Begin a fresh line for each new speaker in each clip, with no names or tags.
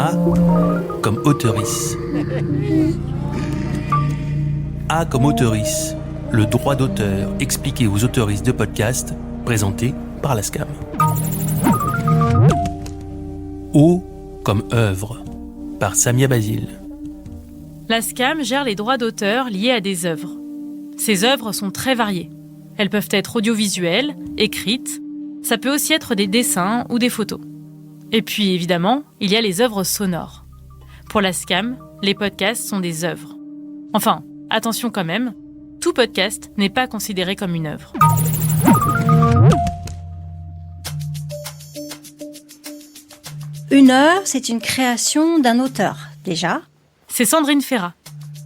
A comme auteurice. A comme auteurice, le droit d'auteur expliqué aux auteuristes de podcasts, présenté par la SCAM. O comme œuvre, par Samia Basile.
La SCAM gère les droits d'auteur liés à des œuvres. Ces œuvres sont très variées. Elles peuvent être audiovisuelles, écrites, ça peut aussi être des dessins ou des photos. Et puis évidemment, il y a les œuvres sonores. Pour la SCAM, les podcasts sont des œuvres. Enfin, attention quand même, tout podcast n'est pas considéré comme une œuvre.
Une œuvre, c'est une création d'un auteur, déjà.
C'est Sandrine Ferrat,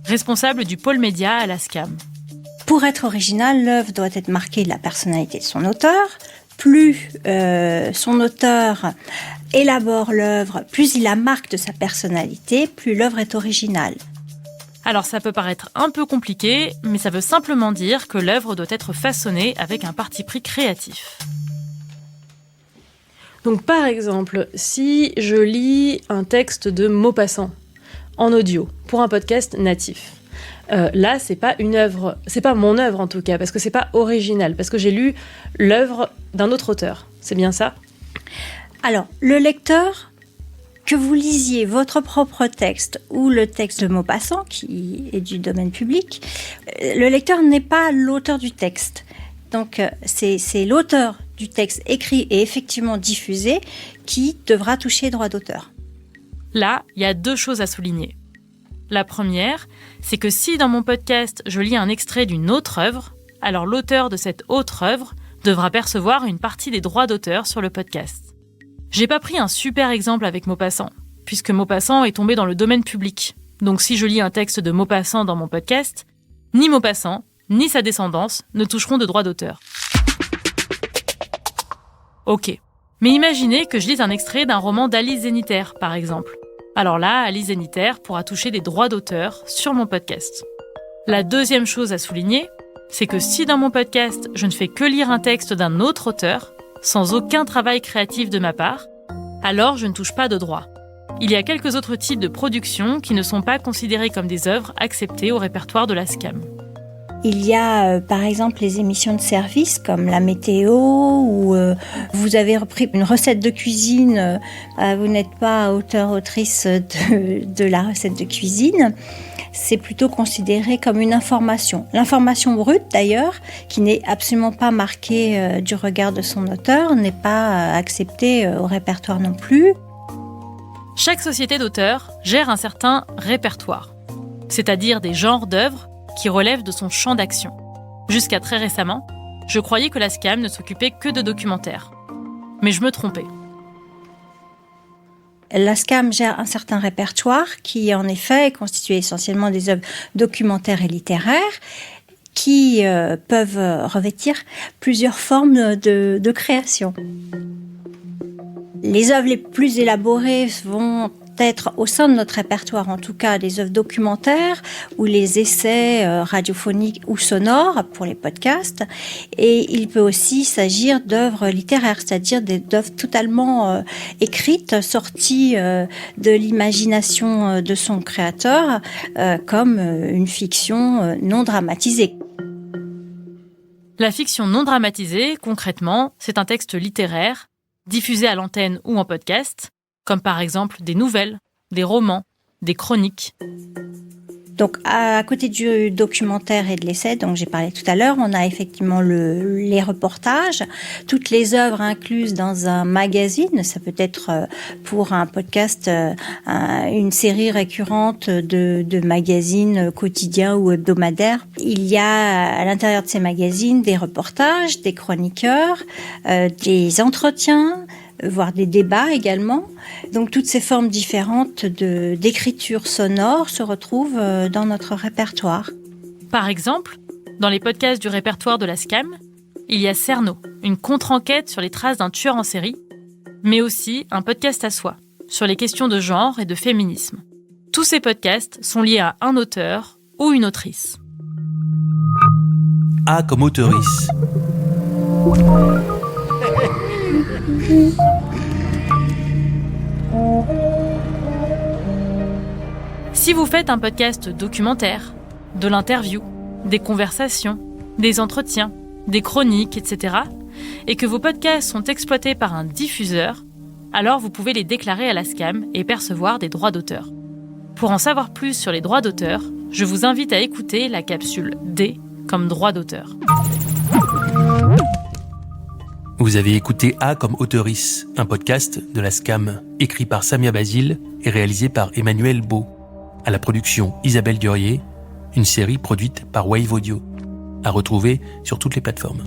responsable du pôle média à la SCAM.
Pour être originale, l'œuvre doit être marquée de la personnalité de son auteur. Plus son auteur élabore l'œuvre, plus il la marque de sa personnalité, plus l'œuvre est originale.
Alors ça peut paraître un peu compliqué, mais ça veut simplement dire que l'œuvre doit être façonnée avec un parti pris créatif.
Donc par exemple, si je lis un texte de Maupassant en audio pour un podcast natif, là c'est pas une œuvre, c'est pas mon œuvre en tout cas, parce que c'est pas original, parce que j'ai lu l'œuvre d'un autre auteur. C'est bien ça ?
Alors, le lecteur, que vous lisiez votre propre texte ou le texte de Maupassant, qui est du domaine public, le lecteur n'est pas l'auteur du texte. Donc, c'est l'auteur du texte écrit et effectivement diffusé qui devra toucher les droits d'auteur.
Là, il y a 2 choses à souligner. La première, c'est que si dans mon podcast, je lis un extrait d'une autre œuvre, alors l'auteur de cette autre œuvre devra percevoir une partie des droits d'auteur sur le podcast. J'ai pas pris un super exemple avec Maupassant, puisque Maupassant est tombé dans le domaine public. Donc si je lis un texte de Maupassant dans mon podcast, ni Maupassant, ni sa descendance ne toucheront de droits d'auteur. Ok. Mais imaginez que je lise un extrait d'un roman d'Alice Zéniter, par exemple. Alors là, Alice Zéniter pourra toucher des droits d'auteur sur mon podcast. La deuxième chose à souligner, c'est que si dans mon podcast, je ne fais que lire un texte d'un autre auteur, sans aucun travail créatif de ma part, alors je ne touche pas de droits. Il y a quelques autres types de productions qui ne sont pas considérées comme des œuvres acceptées au répertoire de la SCAM.
Il y a par exemple les émissions de service comme la météo où vous avez repris une recette de cuisine, vous n'êtes pas auteur-autrice de la recette de cuisine. C'est plutôt considéré comme une information. L'information brute d'ailleurs, qui n'est absolument pas marquée du regard de son auteur, n'est pas acceptée au répertoire non plus.
Chaque société d'auteurs gère un certain répertoire, c'est-à-dire des genres d'œuvres qui relèvent de son champ d'action. Jusqu'à très récemment, je croyais que la SCAM ne s'occupait que de documentaires. Mais je me trompais.
La SCAM gère un certain répertoire qui, en effet, est constitué essentiellement des œuvres documentaires et littéraires qui peuvent revêtir plusieurs formes de création. Les œuvres les plus élaborées vont être au sein de notre répertoire, en tout cas des œuvres documentaires ou les essais radiophoniques ou sonores pour les podcasts. Et il peut aussi s'agir d'œuvres littéraires, c'est-à-dire d'œuvres totalement écrites, sorties de l'imagination de son créateur, comme une fiction non dramatisée.
La fiction non dramatisée, concrètement, c'est un texte littéraire, diffusé à l'antenne ou en podcast, comme par exemple des nouvelles, des romans, des chroniques.
Donc, à côté du documentaire et de l'essai, dont j'ai parlé tout à l'heure, on a effectivement les reportages, toutes les œuvres incluses dans un magazine. Ça peut être pour un podcast une série récurrente de magazines quotidiens ou hebdomadaires. Il y a à l'intérieur de ces magazines des reportages, des chroniqueurs, des entretiens, voire des débats également. Donc toutes ces formes différentes d'écriture sonore se retrouvent dans notre répertoire.
Par exemple, dans les podcasts du répertoire de la SCAM, il y a Cerno, une contre-enquête sur les traces d'un tueur en série, mais aussi un podcast à soi, sur les questions de genre et de féminisme. Tous ces podcasts sont liés à un auteur ou une autrice.
A comme auteurice.
Si vous faites un podcast documentaire, de l'interview, des conversations, des entretiens, des chroniques, etc., et que vos podcasts sont exploités par un diffuseur, alors vous pouvez les déclarer à la SCAM et percevoir des droits d'auteur. Pour en savoir plus sur les droits d'auteur, je vous invite à écouter la capsule D comme droit d'auteur.
Vous avez écouté A comme auteurice, un podcast de la SCAM, écrit par Samia Basile et réalisé par Emmanuel Beau. À la production Isabelle Durier, une série produite par Wave Audio. À retrouver sur toutes les plateformes.